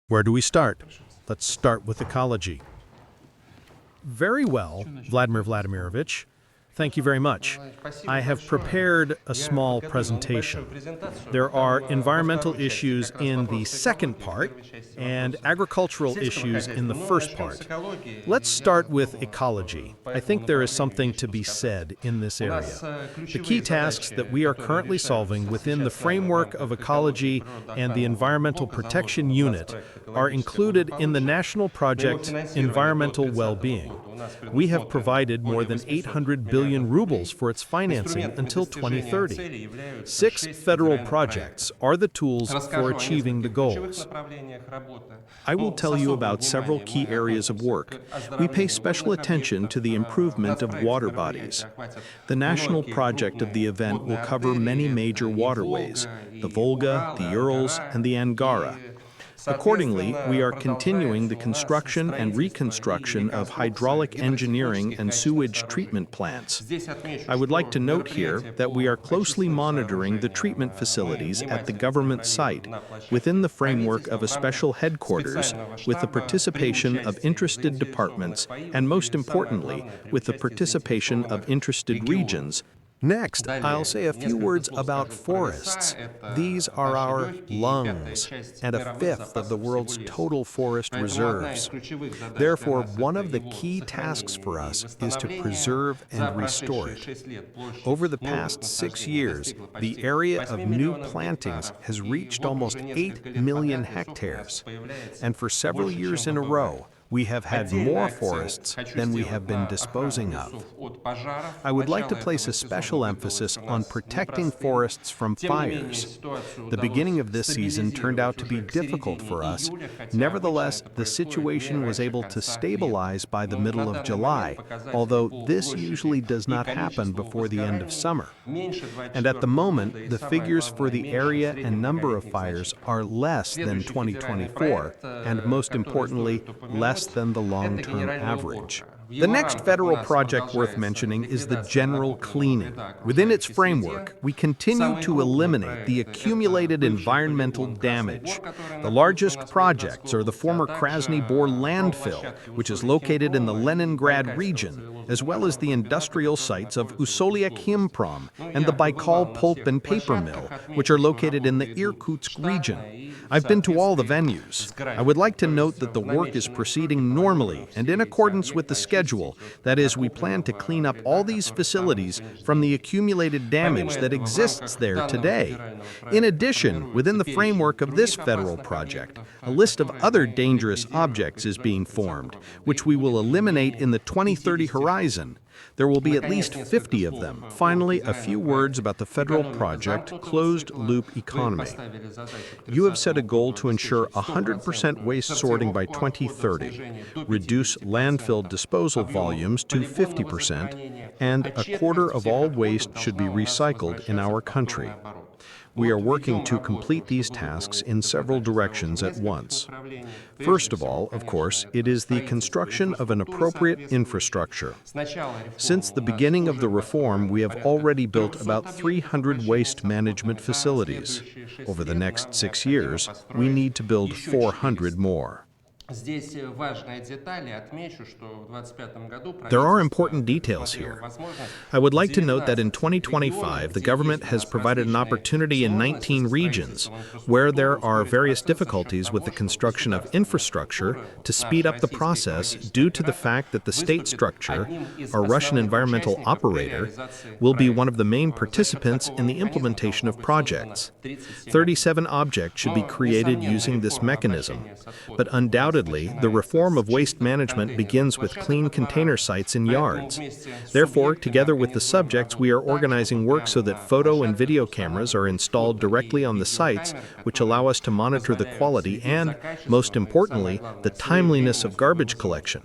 Where do we start? Let's start with ecology. Very well, Vladimir Vladimirovich. Thank you very much. I have prepared a small presentation. There are environmental issues in the second part and agricultural issues in the first part. Let's start with ecology. I think there is something to be said in this area. The key tasks that we are currently solving within the framework of ecology and the Environmental Protection Unit are included in the national project Environmental Well-Being. We have provided more than 800 billion rubles for its financing until 2030. 6 federal projects are the tools for achieving the goals. I will tell you about several key areas of work. We pay special attention to the improvement of water bodies. The national project of the event will cover many major waterways, the Volga, the Urals, and the Angara. Accordingly, we are continuing the construction and reconstruction of hydraulic engineering and sewage treatment plants. I would like to note here that we are closely monitoring the treatment facilities at the government site within the framework of a special headquarters with the participation of interested departments and, most importantly, with the participation of interested regions. Next, I'll say a few words about forests. These are our lungs, and a fifth of the world's total forest reserves. Therefore, one of the key tasks for us is to preserve and restore it. Over the past 6 years, the area of new plantings has reached almost 8 million hectares, and for several years in a row, we have had more forests than we have been disposing of. I would like to place a special emphasis on protecting forests from fires. The beginning of this season turned out to be difficult for us. Nevertheless, the situation was able to stabilize by the middle of July, although this usually does not happen before the end of summer. And at the moment, the figures for the area and number of fires are less than 2024, and most importantly, less than the long-term average. The next federal project worth mentioning is the general cleaning. Within its framework, we continue to eliminate the accumulated environmental damage. The largest projects are the former Krasny Bor landfill, which is located in the Leningrad region, as well as the industrial sites of Ussolya-Khimprom and the Baikal pulp and paper mill, which are located in the Irkutsk region. I've been to all the venues. I would like to note that the work is proceeding normally and in accordance with the schedule. That is, we plan to clean up all these facilities from the accumulated damage that exists there today. In addition, within the framework of this federal project, a list of other dangerous objects is being formed, which we will eliminate in the 2030 horizon. There will be at least 50 of them. Finally, a few words about the federal project Closed-Loop Economy. You have set a goal to ensure 100% waste sorting by 2030, reduce landfill disposal volumes to 50%, and a quarter of all waste should be recycled in our country. We are working to complete these tasks in several directions at once. First of all, of course, it is the construction of an appropriate infrastructure. Since the beginning of the reform, we have already built about 300 waste management facilities. Over the next 6 years, we need to build 400 more. There are important details here. I would like to note that in 2025, the government has provided an opportunity in 19 regions where there are various difficulties with the construction of infrastructure to speed up the process due to the fact that the state structure, our Russian environmental operator, will be one of the main participants in the implementation of projects. 37 objects should be created using this mechanism, but undoubtedly, the reform of waste management begins with clean container sites in yards. Therefore, together with the subjects, we are organizing work so that photo and video cameras are installed directly on the sites, which allow us to monitor the quality and, most importantly, the timeliness of garbage collection.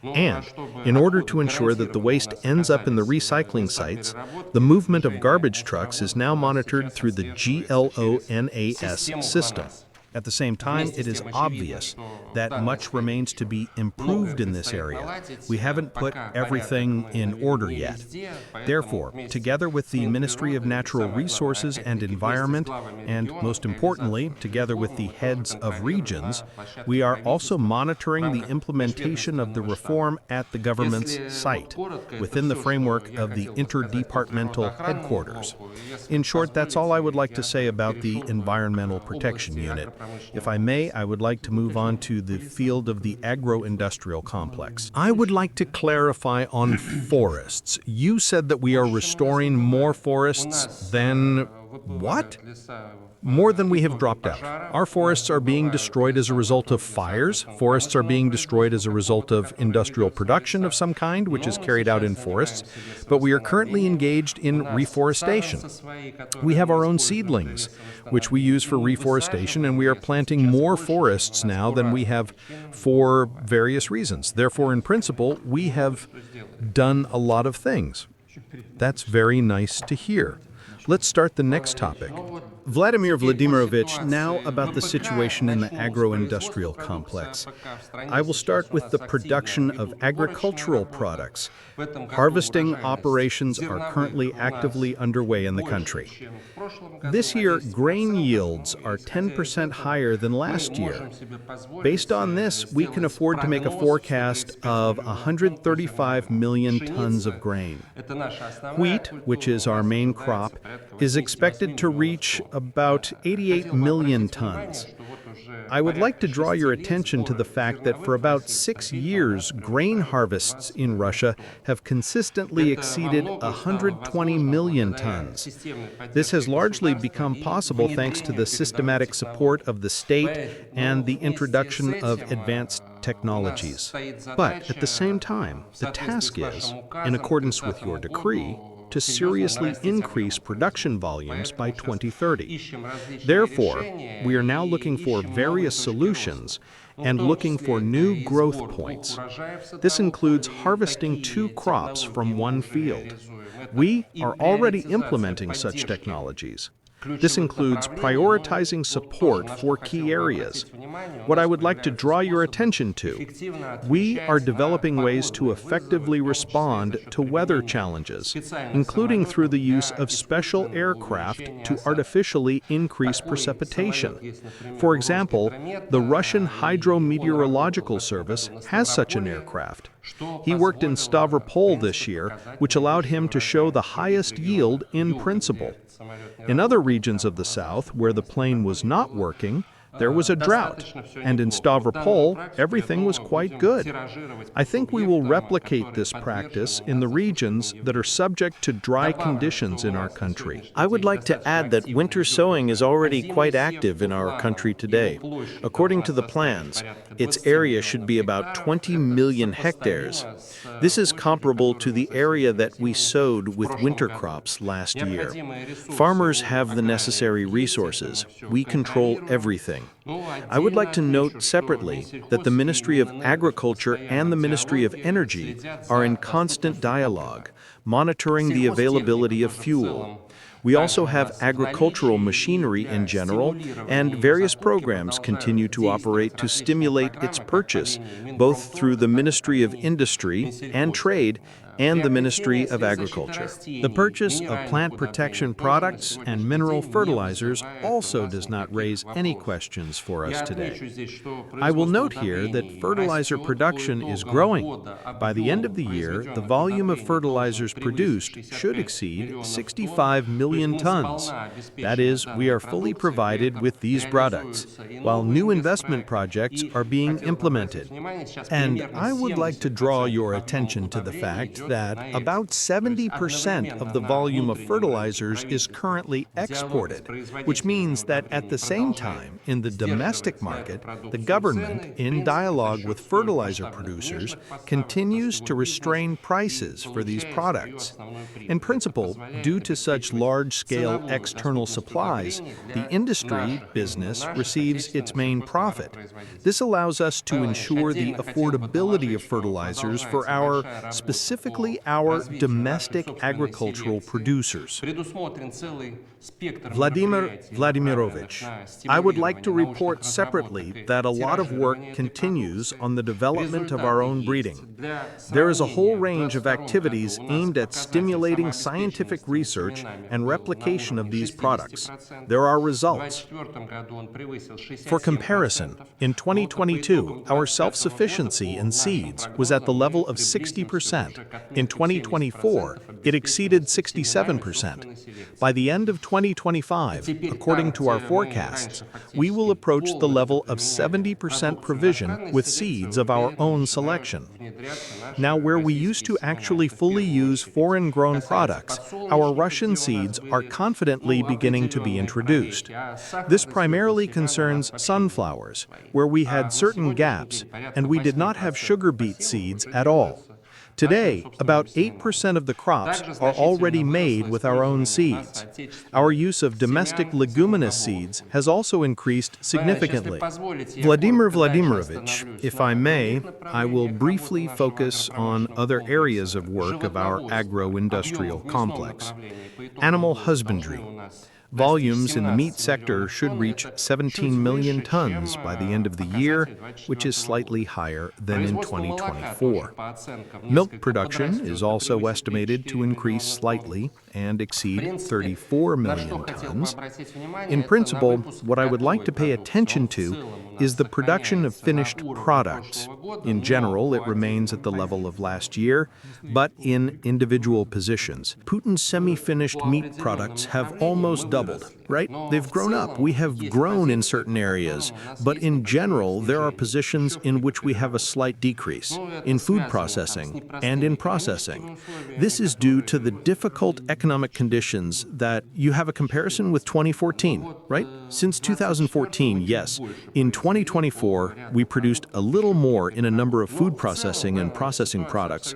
And, in order to ensure that the waste ends up in the recycling sites, the movement of garbage trucks is now monitored through the GLONASS system. At the same time, it is obvious that much remains to be improved in this area. We haven't put everything in order yet. Therefore, together with the Ministry of Natural Resources and Environment, and most importantly, together with the heads of regions, we are also monitoring the implementation of the reform at the government's site, within the framework of the interdepartmental headquarters. In short, that's all I would like to say about the Environmental Protection Unit. If I may, I would like to move on to the field of the agro-industrial complex. I would like to clarify on forests. You said that we are restoring more forests than what? More than we have dropped out. Our forests are being destroyed as a result of fires. Forests are being destroyed as a result of industrial production of some kind, which is carried out in forests. But we are currently engaged in reforestation. We have our own seedlings, which we use for reforestation, and we are planting more forests now than we have for various reasons. Therefore, in principle, we have done a lot of things. That's very nice to hear. Let's start the next topic. Vladimir Vladimirovich, now about the situation in the agro-industrial complex. I will start with the production of agricultural products. Harvesting operations are currently actively underway in the country. This year, grain yields are 10% higher than last year. Based on this, we can afford to make a forecast of 135 million tons of grain. Wheat, which is our main crop, is expected to reach about 88 million tons. I would like to draw your attention to the fact that for about 6 years, grain harvests in Russia have consistently exceeded 120 million tons. This has largely become possible thanks to the systematic support of the state and the introduction of advanced technologies. But at the same time, the task is, in accordance with your decree, to seriously increase production volumes by 2030. Therefore, we are now looking for various solutions and looking for new growth points. This includes harvesting 2 crops from one field. We are already implementing such technologies. This includes prioritizing support for key areas. What I would like to draw your attention to, we are developing ways to effectively respond to weather challenges, including through the use of special aircraft to artificially increase precipitation. For example, the Russian Hydrometeorological Service has such an aircraft. He worked in Stavropol this year, which allowed him to show the highest yield in principle. In other regions of the south, where the plane was not working, there was a drought, and in Stavropol, everything was quite good. I think we will replicate this practice in the regions that are subject to dry conditions in our country. I would like to add that winter sowing is already quite active in our country today. According to the plans, its area should be about 20 million hectares. This is comparable to the area that we sowed with winter crops last year. Farmers have the necessary resources. We control everything. I would like to note separately that the Ministry of Agriculture and the Ministry of Energy are in constant dialogue, monitoring the availability of fuel. We also have agricultural machinery in general, and various programs continue to operate to stimulate its purchase, both through the Ministry of Industry and Trade and the Ministry of Agriculture. The purchase of plant protection products and mineral fertilizers also does not raise any questions for us today. I will note here that fertilizer production is growing. By the end of the year, the volume of fertilizers produced should exceed 65 million tons. That is, we are fully provided with these products, while new investment projects are being implemented. And I would like to draw your attention to the fact that about 70% of the volume of fertilizers is currently exported, which means that at the same time, in the domestic market, the government, in dialogue with fertilizer producers, continues to restrain prices for these products. In principle, due to such large-scale external supplies, the industry business receives its main profit. This allows us to ensure the affordability of fertilizers for our specific specifically our domestic agricultural producers. Vladimir Vladimirovich, I would like to report separately that a lot of work continues on the development of our own breeding. There is a whole range of activities aimed at stimulating scientific research and replication of these products. There are results. For comparison, in 2022, our self-sufficiency in seeds was at the level of 60%. In 2024, it exceeded 67%. By the end of 2025, according to our forecasts, we will approach the level of 70% provision with seeds of our own selection. Now, where we used to actually fully use foreign-grown products, our Russian seeds are confidently beginning to be introduced. This primarily concerns sunflowers, where we had certain gaps, and we did not have sugar beet seeds at all. Today, about 8% of the crops are already made with our own seeds. Our use of domestic leguminous seeds has also increased significantly. Vladimir Vladimirovich, if I may, I will briefly focus on other areas of work of our agro-industrial complex. Animal husbandry. Volumes in the meat sector should reach 17 million tons by the end of the year, which is slightly higher than in 2024. Milk production is also estimated to increase slightly and exceed 34 million tons. In principle, what I would like to pay attention to is the production of finished products. In general, it remains at the level of last year, but in individual positions. Putin's semi-finished meat products have almost doubled, right? They've grown up. We have grown in certain areas, but in general, there are positions in which we have a slight decrease in food processing and in processing. This is due to the difficult economic conditions that you have a comparison with 2014, right? Since 2014, yes. In 2024, we produced a little more in a number of food processing and processing products.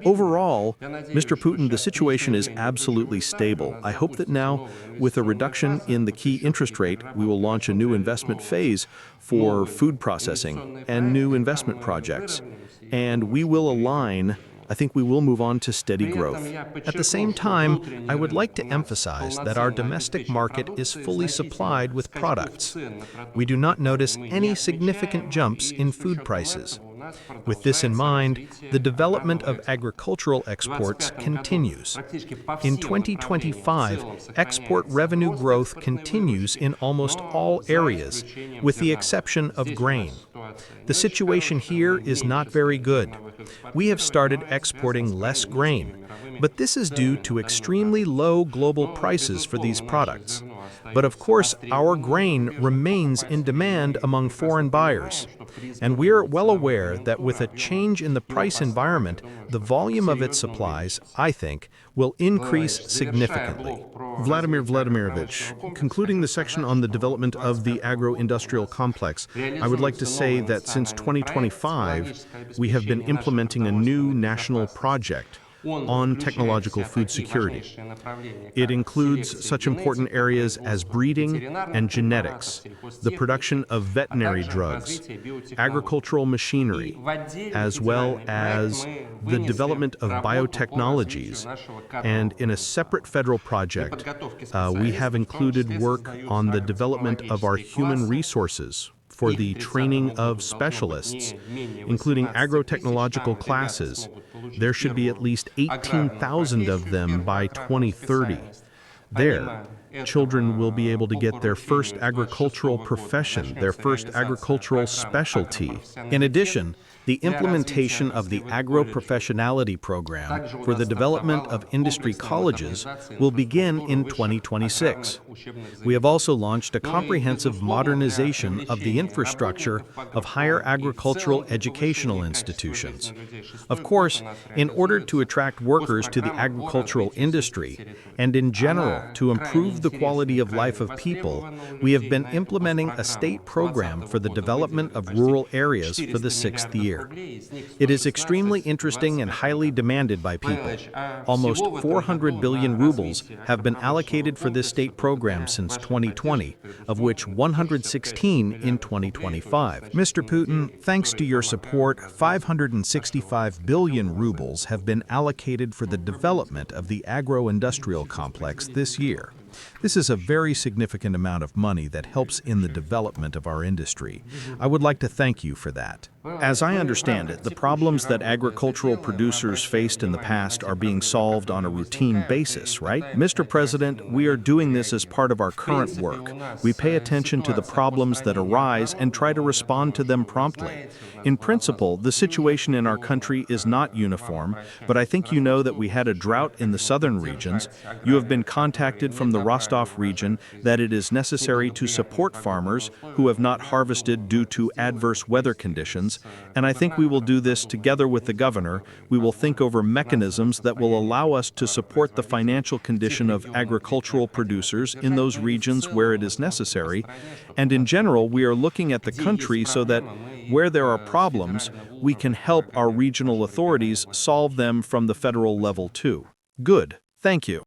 Overall, Mr. Putin, the situation is absolutely stable. I hope that now, with a reduction in the key interest rate, we will launch a new investment phase for food processing and new investment projects. And we will align. I think we will move on to steady growth. At the same time, I would like to emphasize that our domestic market is fully supplied with products. We do not notice any significant jumps in food prices. With this in mind, the development of agricultural exports continues. In 2025, export revenue growth continues in almost all areas, with the exception of grain. The situation here is not very good. We have started exporting less grain, but this is due to extremely low global prices for these products. But of course, our grain remains in demand among foreign buyers. And we are well aware that with a change in the price environment, the volume of its supplies, I think, will increase significantly. Vladimir Vladimirovich, concluding the section on the development of the agro-industrial complex, I would like to say that since 2025, we have been implementing a new national project on technological food security. It includes such important areas as breeding and genetics, the production of veterinary drugs, agricultural machinery, as well as the development of biotechnologies. And in a separate federal project, we have included work on the development of our human resources for the training of specialists, including agrotechnological classes. There should be at least 18,000 of them by 2030. There, children will be able to get their first agricultural profession, their first agricultural specialty. In addition, the implementation of the agro-professionality program for the development of industry colleges will begin in 2026. We have also launched a comprehensive modernization of the infrastructure of higher agricultural educational institutions. Of course, in order to attract workers to the agricultural industry, and in general to improve the quality of life of people, we have been implementing a state program for the development of rural areas for the 6th year. year. It is extremely interesting and highly demanded by people. Almost 400 billion rubles have been allocated for this state program since 2020, of which 116 in 2025. Mr. Putin, thanks to your support, 565 billion rubles have been allocated for the development of the agro-industrial complex this year. This is a very significant amount of money that helps in the development of our industry. I would like to thank you for that. As I understand it, the problems that agricultural producers faced in the past are being solved on a routine basis, right? Mr. President, we are doing this as part of our current work. We pay attention to the problems that arise and try to respond to them promptly. In principle, the situation in our country is not uniform, but I think you know that we had a drought in the southern regions. You have been contacted from the Rostov region that it is necessary to support farmers who have not harvested due to adverse weather conditions, and I think we will do this together with the governor. We will think over mechanisms that will allow us to support the financial condition of agricultural producers in those regions where it is necessary, and in general, we are looking at the country so that where there are problems, we can help our regional authorities solve them from the federal level too. Good. Thank you.